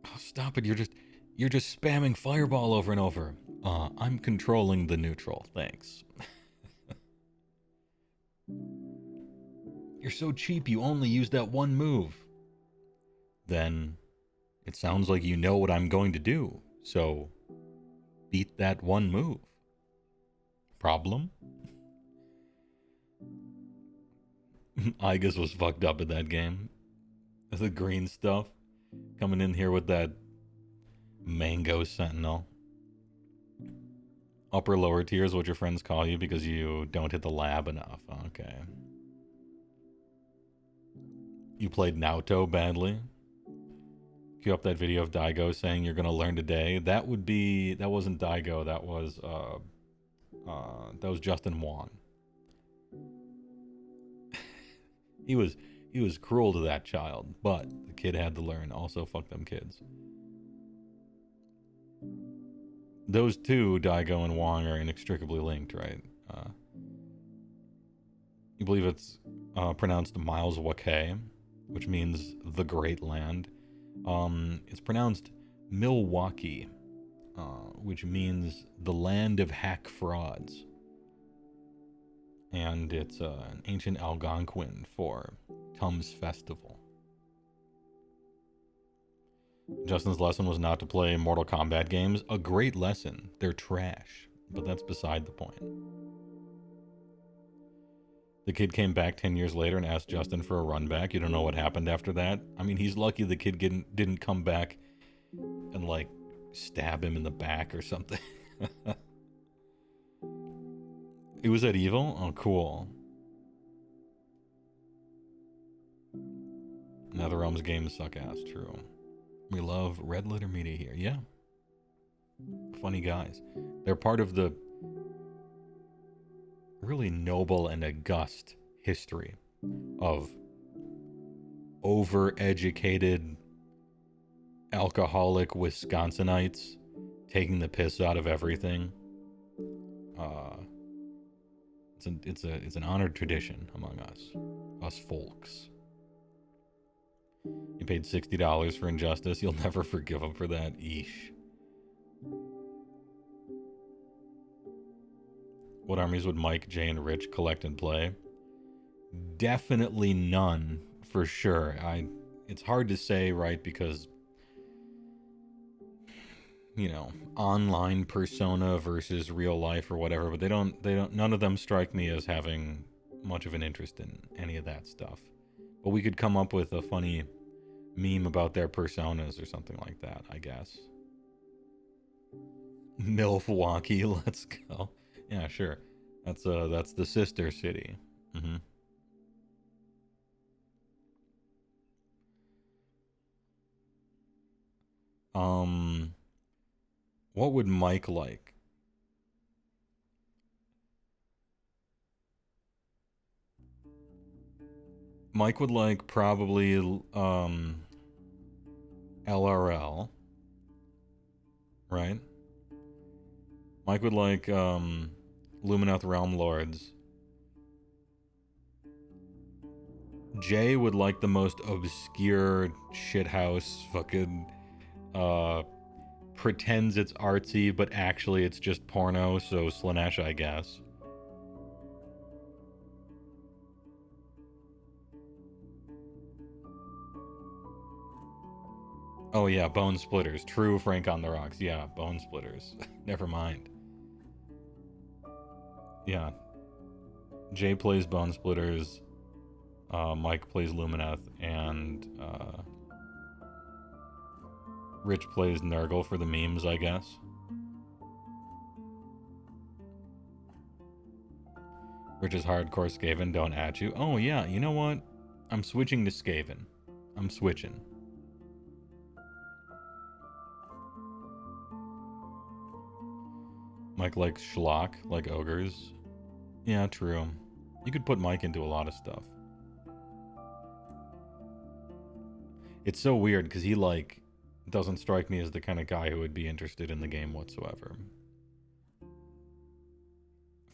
Oh, stop it. You're just spamming fireball over and over. I'm controlling the neutral, thanks. You're so cheap, you only use that one move. Then it sounds like you know what I'm going to do, so beat that one move. Problem? Igus was fucked up in that game. The green stuff. Coming in here with that mango sentinel. Upper lower tier is what your friends call you because you don't hit the lab enough. Okay. You played Naoto badly. Cue up that video of Daigo saying you're gonna learn today. That wasn't Daigo, that was Justin Wong. He was cruel to that child, but the kid had to learn. Also, fuck them kids. Those two, Daigo and Wong, are inextricably linked, right? You believe it's pronounced Miles Wakay, which means the Great Land. It's pronounced Milwaukee, which means the land of hack frauds. And it's an ancient Algonquin for Tum's Festival. Justin's lesson was not to play Mortal Kombat games. A great lesson. They're trash, but that's beside the point. The kid came back 10 years later and asked Justin for a run back. You don't know what happened after that? I mean, he's lucky the kid didn't come back and, like, stab him in the back or something. It was at Evil? Oh, cool. NetherRealm's games suck ass, true. We love Red Letter Media here. Yeah. Funny guys. They're part of the really noble and august history of overeducated alcoholic Wisconsinites taking the piss out of everything. It's an honored tradition among us folks. You paid $60 for Injustice. You'll never forgive him for that. Eesh. What armies would Mike, Jay, and Rich collect and play? Definitely none, for sure. It's hard to say, right? Because, you know, online persona versus real life or whatever. But they don't. None of them strike me as having much of an interest in any of that stuff. But we could come up with a funny meme about their personas or something like that, I guess. Milwaukee, let's go. Yeah, sure. That's the sister city. Mm-hmm. What would Mike like? Mike would like probably LRL, right? Mike would like Luminoth Realm Lords. Jay would like the most obscure shithouse fucking pretends it's artsy, but actually it's just porno, so Slanesh, I guess. Oh yeah, Bone Splitters. True, Frank on the Rocks. Yeah, Bone Splitters. Never mind. Yeah. Jay plays Bone Splitters, Mike plays Lumineth, and Rich plays Nurgle for the memes, I guess. Rich is hardcore Skaven, don't at you. Oh yeah, you know what? I'm switching to Skaven. I'm switching. Mike likes schlock, like ogres. Yeah, true. You could put Mike into a lot of stuff. It's so weird because he, like, doesn't strike me as the kind of guy who would be interested in the game whatsoever.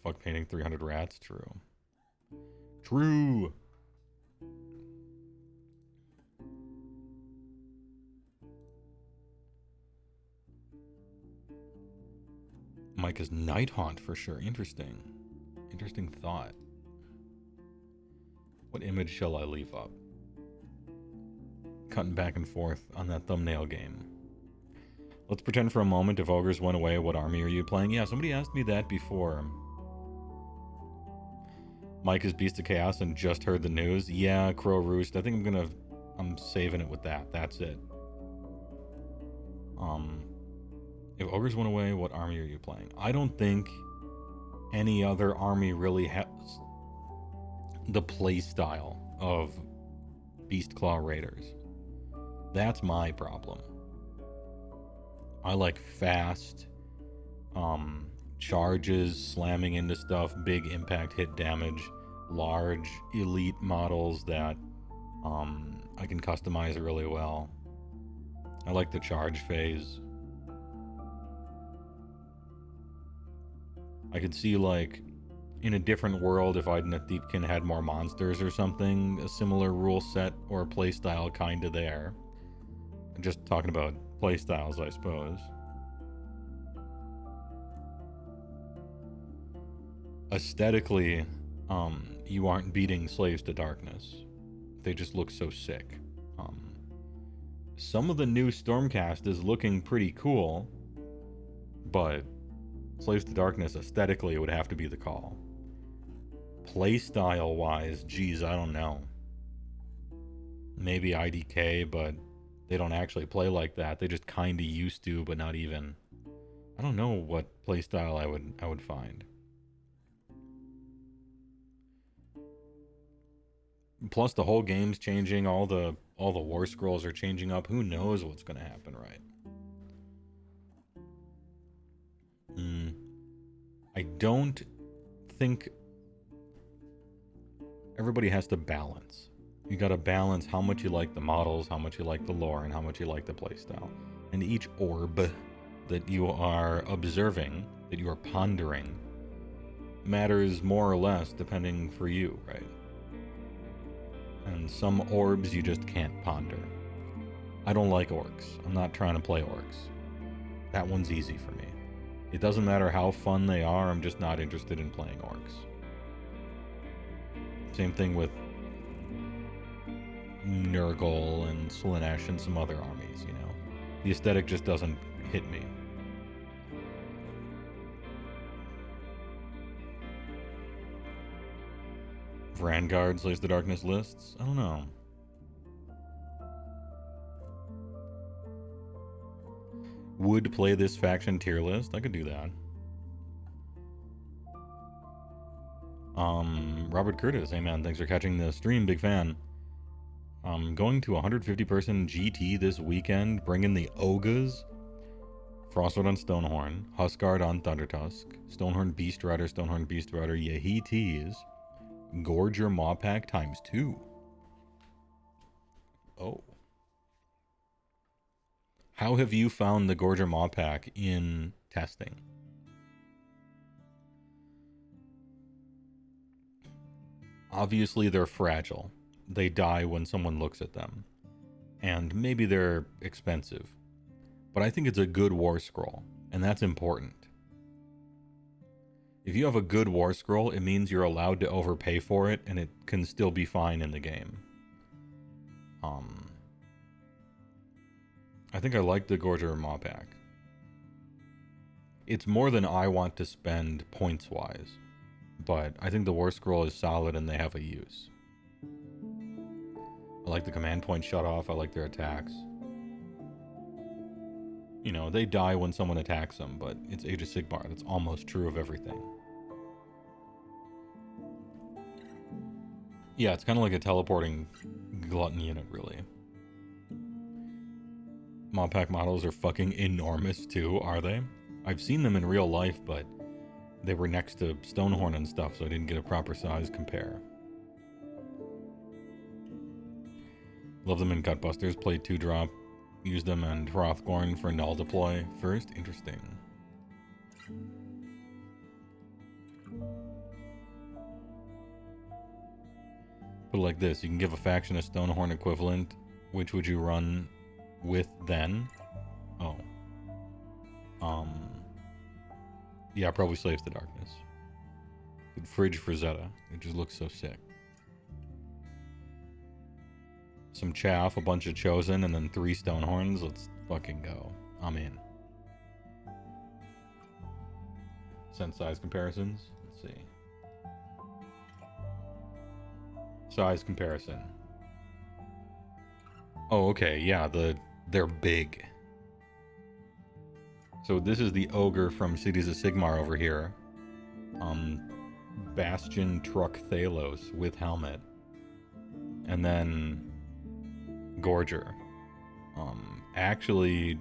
Fuck painting 300 rats? True. True! Mike is Nighthaunt for sure. Interesting. Interesting thought. What image shall I leave up? Cutting back and forth on that thumbnail game. Let's pretend for a moment if ogres went away, what army are you playing? Yeah, somebody asked me that before. Mike is Beast of Chaos and just heard the news. Yeah, Crow Roost. I think I'm saving it with that. That's it. If ogres went away, what army are you playing? I don't think any other army really has the play style of Beastclaw Raiders. That's my problem. I like fast charges, slamming into stuff, big impact hit damage, large elite models that I can customize really well. I like the charge phase. I could see, like, in a different world, if Deepkin had more monsters or something, a similar rule set or playstyle kinda there. I'm just talking about playstyles, I suppose. Aesthetically, you aren't beating Slaves to Darkness. They just look so sick. Some of the new Stormcast is looking pretty cool, but Slaves to Darkness aesthetically would have to be the call. Playstyle wise, geez, I don't know. Maybe IDK, but they don't actually play like that. They just kinda used to, but not even. I don't know what playstyle I would find. Plus the whole game's changing, all the war scrolls are changing up. Who knows what's gonna happen, right? I don't think everybody has to balance. You gotta balance how much you like the models, how much you like the lore, and how much you like the playstyle. And each orb that you are observing, that you are pondering, matters more or less depending for you, right? And some orbs you just can't ponder. I don't like orcs. I'm not trying to play orcs. That one's easy for me. It doesn't matter how fun they are, I'm just not interested in playing orcs. Same thing with Nurgle and Slanesh and some other armies, you know. The aesthetic just doesn't hit me. Vanguard Slays the Darkness lists? I don't know. Would play this faction tier list? I could do that. Robert Curtis, hey man, thanks for catching the stream, big fan. Going to 150 person GT this weekend, bringing the Ogres, Frostwood on Stonehorn, Huskard on Thundertusk, Stonehorn Beast Rider, Yehites, Gorger Mawpack times 2. Oh. How have you found the Gorger Mawpack in testing? Obviously, they're fragile. They die when someone looks at them. And maybe they're expensive. but I think it's a good war scroll, and that's important. If you have a good war scroll, it means you're allowed to overpay for it, and it can still be fine in the game. I think I like the Gorger Maw Pack. It's more than I want to spend points-wise, but I think the war scroll is solid and they have a use. I like the command point shut-off, I like their attacks. You know, they die when someone attacks them, but it's Age of Sigmar. That's almost true of everything. Yeah, it's kind of like a teleporting glutton unit, really. Mod pack models are fucking enormous, too, are they? I've seen them in real life, but they were next to Stonehorn and stuff, so I didn't get a proper size compare. Love them in Gutbusters. Played 2-drop. Used them in Hrothgorn for null deploy first. Interesting. Put it like this. You can give a faction a Stonehorn equivalent. Which would you run with then? Oh. Yeah, probably Slaves to Darkness. Good fridge for Zeta. It just looks so sick. Some chaff, a bunch of Chosen, and then 3 Stonehorns. Let's fucking go. I'm in. Send size comparisons. Let's see. Size comparison. Oh, okay. Yeah, they're big. So this is the Ogre from Cities of Sigmar over here. Bastion Truck Thalos with helmet. And then Gorger. Actually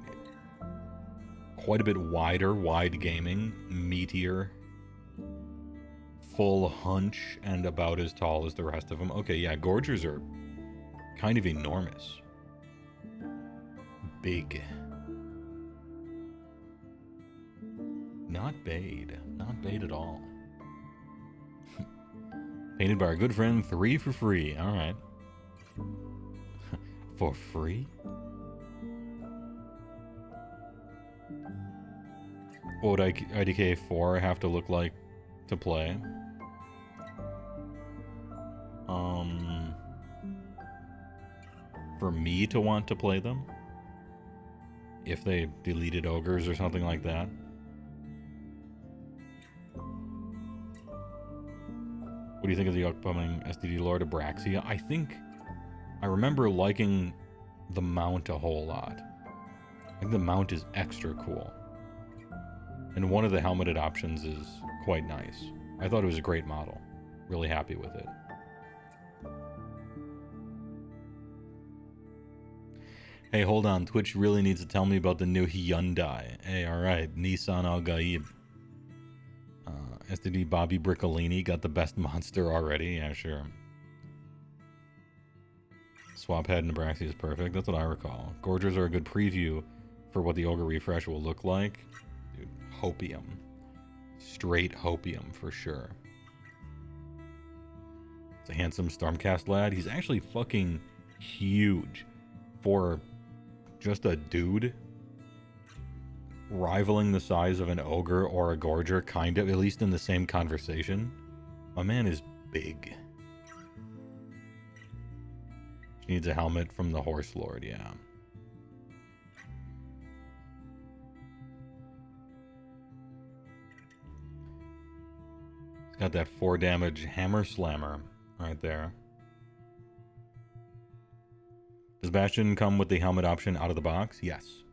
quite a bit wider, wide gaming, meatier, full hunch, and about as tall as the rest of them. Okay, yeah, Gorgers are kind of enormous. Big. Not Bade. Not Bade at all. Painted by our good friend 3 for free. Alright. For free? What would IDK 4 have to look like to play? For me to want to play them? If they deleted ogres or something like that? What do you think of the upcoming SDD Lord Abraxia? I remember liking the mount a whole lot. I think the mount is extra cool. And one of the helmeted options is quite nice. I thought it was a great model. Really happy with it. Hey, hold on. Twitch really needs to tell me about the new Hyundai. Hey, alright. Nissan Al-Gaib. SDD Bobby Briccolini got the best monster already. Yeah, sure. Swap head in Nebraska is perfect. That's what I recall. Gorgers are a good preview for what the Ogre refresh will look like. Dude, hopium. Straight hopium for sure. It's a handsome Stormcast lad. He's actually fucking huge for just a dude. Rivaling the size of an ogre or a gorger, kind of, at least in the same conversation. My man is big. She needs a helmet from the Horse Lord, yeah. It's got that 4 damage hammer slammer right there. Does Bastion come with the helmet option out of the box? Yes.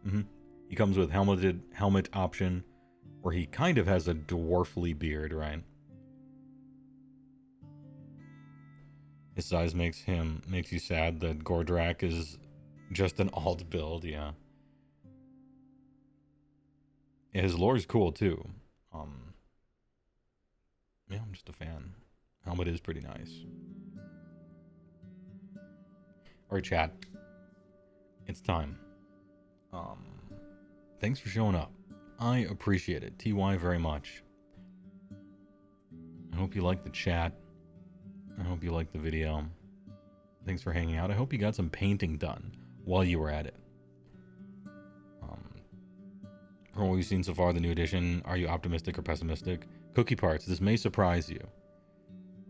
He comes with helmet option, where he kind of has a dwarfly beard, right? His size makes you sad that Gordrak is just an alt build, yeah. Yeah, his lore is cool too. Yeah, I'm just a fan. Helmet is pretty nice. Alright, chat. It's time. Thanks for showing up. I appreciate it. TY very much. I hope you liked the chat. I hope you liked the video. Thanks for hanging out. I hope you got some painting done while you were at it. From what we've seen so far, the new edition, are you optimistic or pessimistic? Cookie Parts, this may surprise you.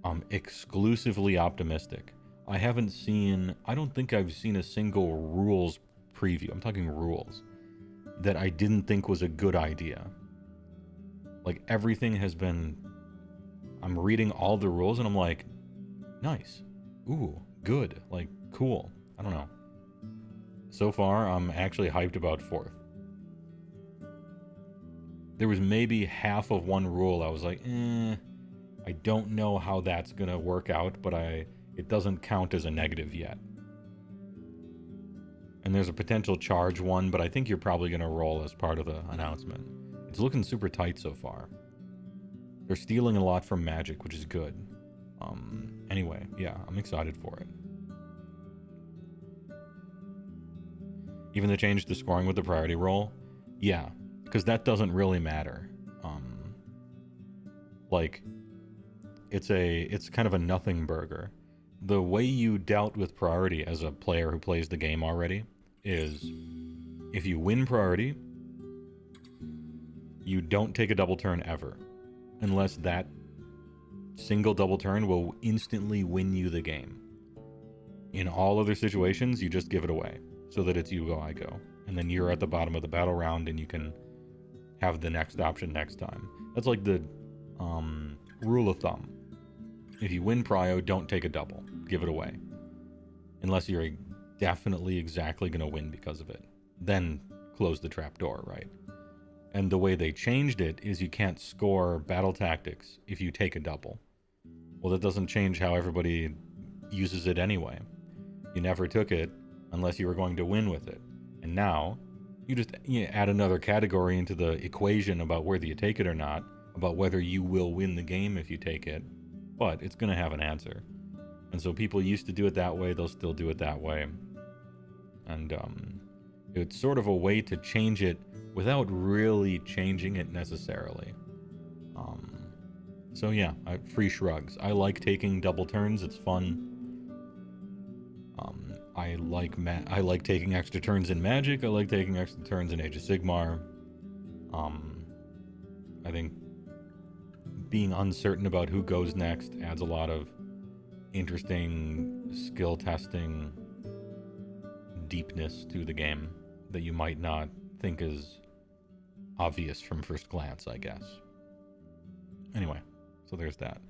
I'm exclusively optimistic. I don't think I've seen a single rules preview, I'm talking rules, that I didn't think was a good idea. Like, everything has been, I'm reading all the rules and I'm like, nice. Ooh, good. Like, cool. I don't know. So far, I'm actually hyped about 4th. There was maybe half of one rule I was like, I don't know how that's gonna work out, but it doesn't count as a negative yet. And there's a potential charge one, but I think you're probably gonna roll as part of the announcement. It's looking super tight so far. They're stealing a lot from Magic, which is good. Anyway, yeah, I'm excited for it. Even they changed the scoring with the priority roll, yeah, because that doesn't really matter. Like, it's kind of a nothing burger. The way you dealt with priority as a player who plays the game already is, if you win priority, you don't take a double turn ever, unless that single double turn will instantly win you the game. In all other situations, you just give it away, so that it's you go, I go. And then you're at the bottom of the battle round and you can have the next option next time. That's like the rule of thumb. If you win prio, don't take a double. Give it away. Unless you're definitely exactly going to win because of it. Then close the trap door, right? And the way they changed it is you can't score battle tactics if you take a double. Well, that doesn't change how everybody uses it anyway. You never took it unless you were going to win with it. And now, you just add another category into the equation about whether you take it or not, about whether you will win the game if you take it, but it's going to have an answer. And so people used to do it that way, they'll still do it that way. And it's sort of a way to change it without really changing it necessarily. So yeah, free shrugs. I like taking double turns, it's fun. I like taking extra turns in Magic, I like taking extra turns in Age of Sigmar. I think being uncertain about who goes next adds a lot of interesting skill testing deepness to the game that you might not think is obvious from first glance, I guess. Anyway, so there's that.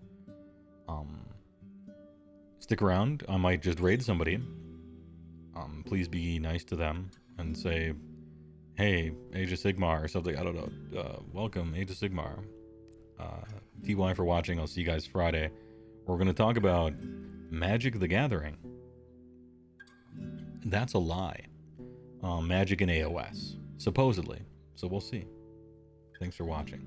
Stick around, I might just raid somebody. Please be nice to them and say, hey, Age of Sigmar or something, I don't know, welcome, Age of Sigmar. TY for watching, I'll see you guys Friday. We're going to talk about Magic the Gathering. That's a lie. Magic in AOS, supposedly. So we'll see. Thanks for watching.